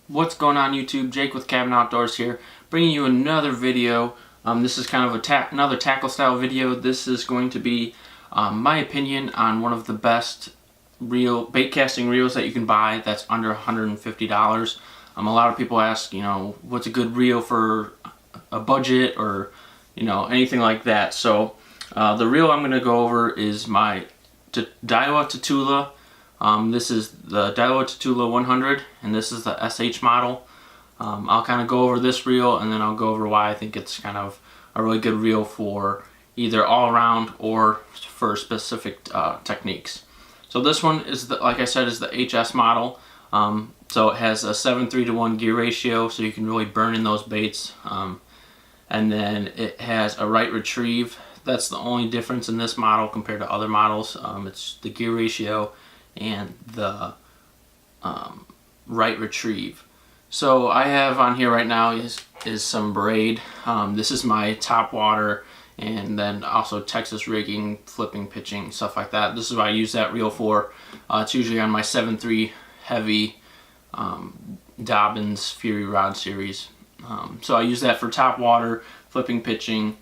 What's going on YouTube? Jake with Cabin Outdoors here, bringing you another video. This is kind of another tackle style video. This is going to be my opinion on one of the best bait casting reels that you can buy that's under $150. A lot of people ask, what's a good reel for a budget or, anything like that. So the reel I'm going to go over is my Daiwa Tatula. This is the Daiwa Tatula 100, and this is the SH model. I'll kind of go over this reel, and then I'll go over why I think it's kind of a really good reel for either all around or for specific techniques. So this one is, like I said, is the HS model. So it has a 7:3 to 1 gear ratio, so you can really burn in those baits. And then it has a right retrieve. That's the only difference in this model compared to other models. It's the gear ratio and the right retrieve. So I have on here right now is some braid. This is my top water, and then also Texas rigging, flipping, pitching, stuff like that. This is what I use that reel for. It's usually on my 7.3 heavy Dobbins Fury Rod series. So I use that for top water, flipping, pitching,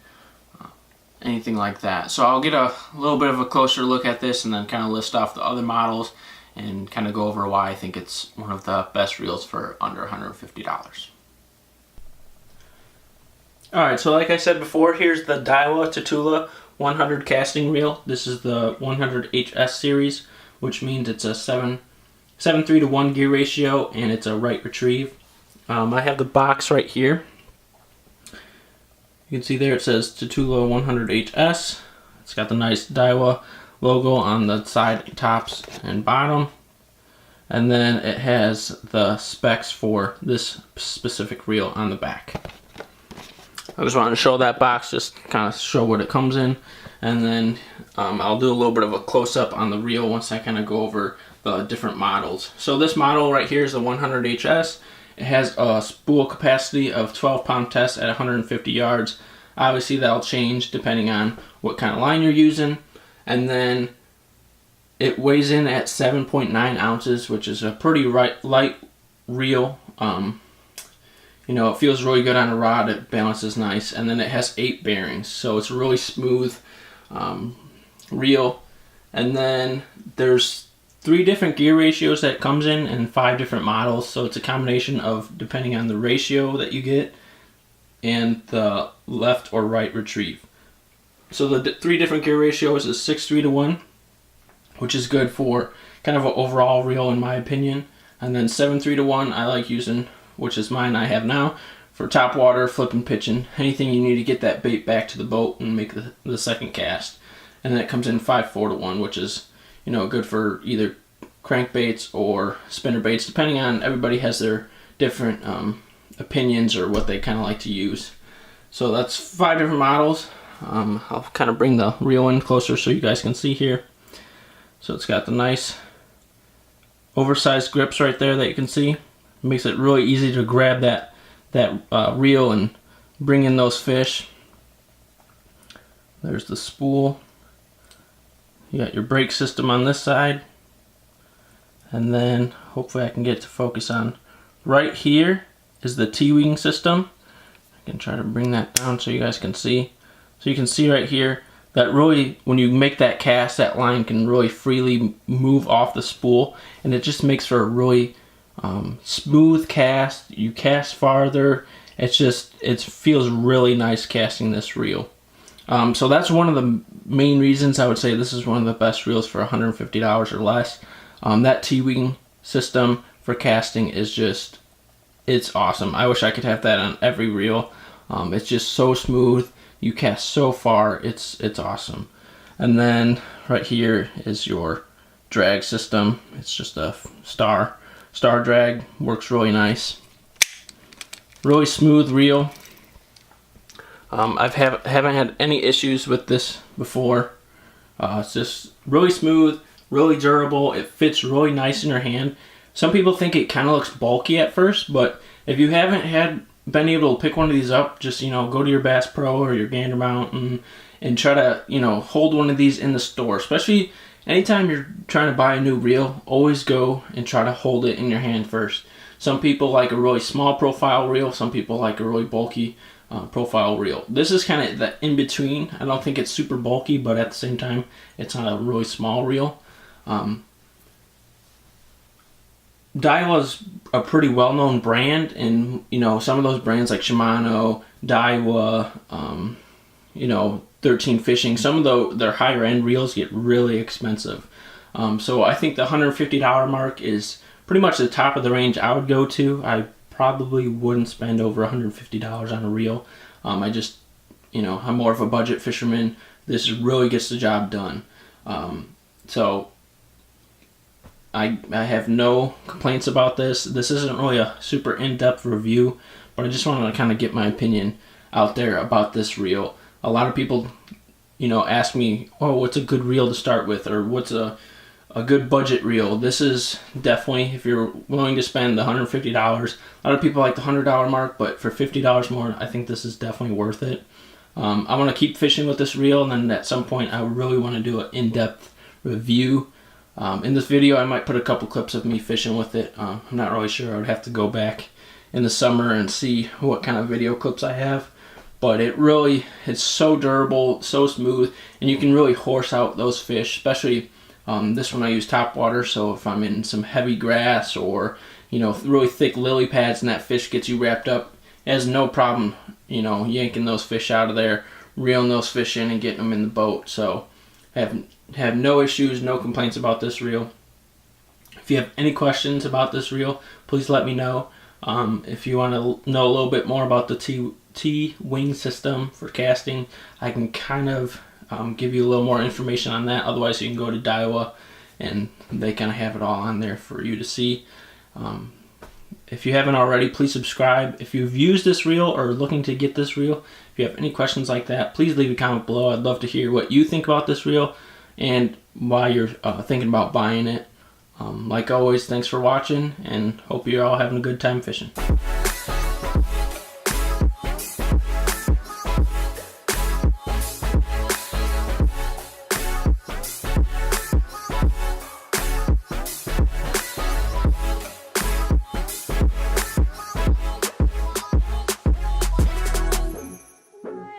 anything like that. So I'll get a little bit of a closer look at this and then kind of list off the other models and kind of go over why I think it's one of the best reels for under $150. Alright, so like I said before, here's the Daiwa Tatula 100 casting reel. This is the 100 HS series, which means it's a 7.3 to 1 gear ratio, and it's a right retrieve. I have the box right here. You can see there it says Tatula 100 HS. It's got the nice Daiwa logo on the side, tops, and bottom. And then it has the specs for this specific reel on the back. I just wanted to show that box, just kind of show what it comes in. And then I'll do a little bit of a close-up on the reel once I kind of go over the different models. So this model right here is the 100 HS. It has a spool capacity of 12 pound test at 150 yards. Obviously that'll change depending on what kind of line you're using. And then it weighs in at 7.9 ounces, which is a pretty light reel. It feels really good on a rod. It balances nice. And then it has 8 bearings, so it's a really smooth reel. And then there's 3 different gear ratios that it comes in and 5 different models. So it's a combination of, depending on the ratio that you get and the left or right retrieve. So the 3 different gear ratios is 6:3 to 1, which is good for kind of an overall reel in my opinion. And then 7:3 to 1 I like using, which is mine I have now, for top water, flipping, pitching, anything you need to get that bait back to the boat and make the second cast. And then it comes in 5.4 to 1, which is good for either crankbaits or spinner baits, depending on, everybody has their different opinions or what they kind of like to use. So that's 5 different models. I'll kind of bring the reel in closer so you guys can see here. So it's got the nice oversized grips right there that you can see. It makes it really easy to grab that reel and bring in those fish. There's the spool. You got your brake system on this side, and then hopefully I can get it to focus on right here is the T-wing system. I can try to bring that down so you guys can see. So you can see right here that really, when you make that cast, that line can really freely move off the spool, and it just makes for a really smooth cast. You cast farther. It feels really nice casting this reel. So that's one of the main reasons I would say this is one of the best reels for $150 or less. That T-wing system for casting is it's awesome. I wish I could have that on every reel. It's just so smooth. You cast so far. It's awesome. And then right here is your drag system. It's just a star drag. Works really nice. Really smooth reel. I haven't had any issues with this before. It's just really smooth, really durable. It fits really nice in your hand. Some people think it kind of looks bulky at first, but if you haven't been able to pick one of these up, just go to your Bass Pro or your Gander Mountain and try to hold one of these in the store. Especially anytime you're trying to buy a new reel, always go and try to hold it in your hand first. Some people like a really small profile reel, some people like a really bulky profile reel. This is kind of the in between. I don't think it's super bulky, but at the same time, it's not a really small reel. Daiwa's a pretty well-known brand, and you know, some of those brands like Shimano, Daiwa, 13 Fishing, some of their higher end reels get really expensive. So I think the $150 mark is pretty much the top of the range I would go to. I probably wouldn't spend over $150 on a reel. I just, I'm more of a budget fisherman. This really gets the job done. So I have no complaints about this. This isn't really a super in-depth review, but I just wanted to kind of get my opinion out there about this reel. A lot of people, ask me, oh, what's a good reel to start with, or what's a good budget reel? This is definitely, if you're willing to spend the $150, a lot of people like the $100 mark, but for $50 more, I think this is definitely worth it. I want to keep fishing with this reel, and then at some point I really want to do an in-depth review. In this video I might put a couple clips of me fishing with it. I'm not really sure. I would have to go back in the summer and see what kind of video clips I have. But it's so durable, so smooth, and you can really horse out those fish, especially this one I use top water, so if I'm in some heavy grass or really thick lily pads and that fish gets you wrapped up, it has no problem yanking those fish out of there, reeling those fish in and getting them in the boat. So I have no issues, no complaints about this reel. If you have any questions about this reel, please let me know. If you want to know a little bit more about the T-wing system for casting, I can kind of give you a little more information on that. Otherwise, you can go to Daiwa, and they kind of have it all on there for you to see. If you haven't already, please subscribe. If you've used this reel or are looking to get this reel, if you have any questions like that, please leave a comment below. I'd love to hear what you think about this reel and why you're thinking about buying it. Like always, thanks for watching, and hope you're all having a good time fishing.